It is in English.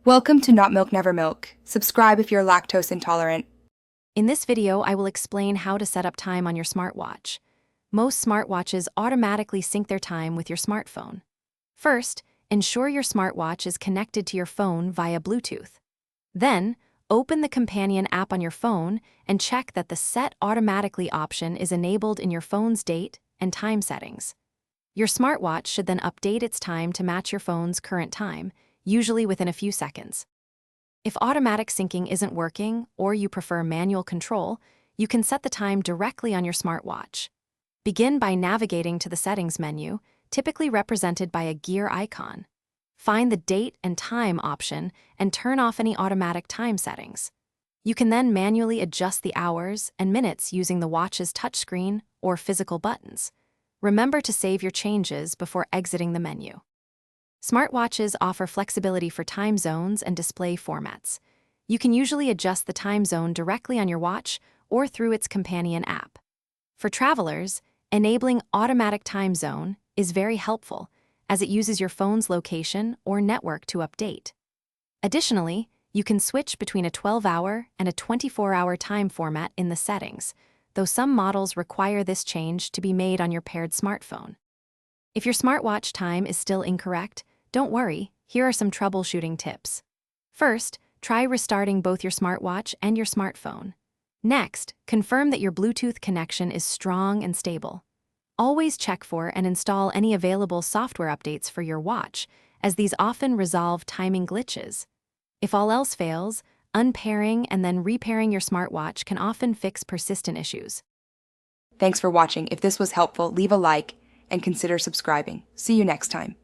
Welcome to Not Milk Never Milk. Subscribe if you're lactose intolerant. In this video, I will explain how to set up time on your smartwatch. Most smartwatches automatically sync their time with your smartphone. First, ensure your smartwatch is connected to your phone via Bluetooth. Then, open the companion app on your phone and check that the Set Automatically option is enabled in your phone's date and time settings. Your smartwatch should then update its time to match your phone's current time, usually within a few seconds. If automatic syncing isn't working or you prefer manual control, you can set the time directly on your smartwatch. Begin by navigating to the Settings menu, typically represented by a gear icon. Find the Date and Time option and turn off any automatic time settings. You can then manually adjust the hours and minutes using the watch's touchscreen or physical buttons. Remember to save your changes before exiting the menu. Smartwatches offer flexibility for time zones and display formats. You can usually adjust the time zone directly on your watch or through its companion app. For travelers, enabling automatic time zone is very helpful, as it uses your phone's location or network to update. Additionally, you can switch between a 12-hour and a 24-hour time format in the settings, though some models require this change to be made on your paired smartphone. If your smartwatch time is still incorrect, don't worry, here are some troubleshooting tips. First, try restarting both your smartwatch and your smartphone. Next, confirm that your Bluetooth connection is strong and stable. Always check for and install any available software updates for your watch, as these often resolve timing glitches. If all else fails, unpairing and then repairing your smartwatch can often fix persistent issues. Thanks for watching. If this was helpful, leave a like and consider subscribing. See you next time.